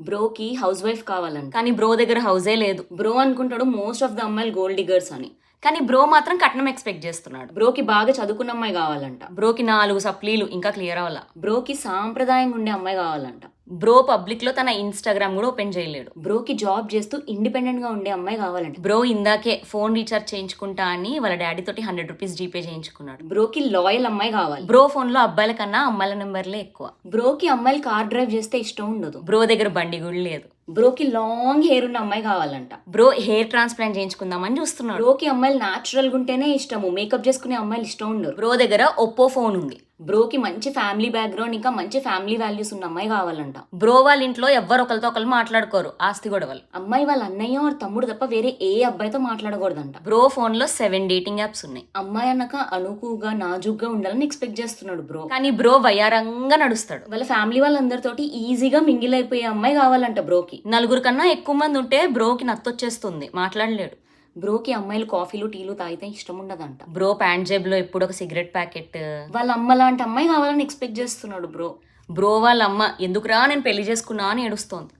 బ్రోకి house wife కావాలంట, కానీ bro దగ్గర హౌసే లేదు. బ్రో అనుకుంటాడు మోస్ట్ ఆఫ్ ద అమ్మాయిలు గోల్డ్ డిగర్స్ అని, కానీ బ్రో మాత్రం కట్నం ఎక్స్పెక్ట్ చేస్తున్నాడు. బ్రోకి బాగా చదువుకున్న అమ్మాయి కావాలంట, బ్రోకి 4 సప్లీలు ఇంకా క్లియర్ అవ్వాల. బ్రోకి సాంప్రదాయంగా ఉండే అమ్మాయి కావాలంట. బ్రో పబ్లిక్ లో తన ఇన్స్టాగ్రామ్ కూడా ఓపెన్ చేయలేడు. బ్రోకి జాబ్ చేస్తూ ఇండిపెండెంట్ గా ఉండే అమ్మాయి కావాలంట. బ్రో ఇందాకే ఫోన్ రీఛార్జ్ చేయించుకుంటా అని వాళ్ళ డాడీ తోటి 100 రూపీస్ జీపే చేయించుకున్నాడు. బ్రోకి లాయల్ అమ్మాయి కావాలి. బ్రో ఫోన్ లో అబ్బాయిల కన్నా అమ్మాయిల నెంబర్లే ఎక్కువ. బ్రోకి అమ్మాయిలు కార్ డ్రైవ్ చేస్తే ఇష్టం ఉండదు. బ్రో దగ్గర బండి కూడా లేదు. బ్రోకి లాంగ్ హెయిర్ ఉన్న అమ్మాయి కావాలంట. బ్రో హెయిర్ ట్రాన్స్ప్లాంట్ చేయించుకుందామని చూస్తున్నాడు. బ్రోకి అమ్మాయిలు నాచురల్ గా ఉంటేనే ఇష్టము, మేకప్ చేసుకునే అమ్మాయిలు ఇష్టం ఉండరు. బ్రో దగ్గర ఒప్పో ఫోన్ ఉంది. బ్రోకి మంచి ఫ్యామిలీ బ్యాక్గ్రౌండ్ ఇంకా మంచి ఫ్యామిలీ వాల్యూస్ ఉన్న అమ్మాయి కావాలంట. బ్రో వాళ్ళ ఇంట్లో ఎవ్వరు ఒకరితో ఒకరు మాట్లాడుకోరు, ఆస్తి గొడవలు. అమ్మాయి వాళ్ళ అన్నయ్య తమ్ముడు తప్ప వేరే ఏ అబ్బాయితో మాట్లాడకూడదంట. బ్రో ఫోన్ లో 7 డేటింగ్ యాప్స్ ఉన్నాయి. అమ్మాయి అన్నాక అనుకుగా నాజుగ్గా ఉండాలని ఎక్స్పెక్ట్ చేస్తున్నాడు బ్రో, కానీ బ్రో వయ్యారంగా నడుస్తాడు. వాళ్ళ ఫ్యామిలీ వాళ్ళందరితోటి ఈజీగా మింగిల్ అయిపోయే అమ్మాయి కావాలంట బ్రోకి. 4 కన్నా ఎక్కువ మంది ఉంటే బ్రోకి నత్తొచ్చేస్తుంది, మాట్లాడలేడు. బ్రోకి అమ్మాయిలు కాఫీలు టీలు తాగితే ఇష్టం ఉండదంట. బ్రో ప్యాంట్ జేబులో ఎప్పుడు ఒక సిగరెట్ ప్యాకెట్. వాళ్ళ అమ్మ లాంటి అమ్మాయి కావాలని ఎక్స్పెక్ట్ చేస్తున్నాడు బ్రో. బ్రో వాళ్ళ అమ్మ ఎందుకురా నేను పెళ్లి చేసుకున్నా అని ఏడుస్తోంది.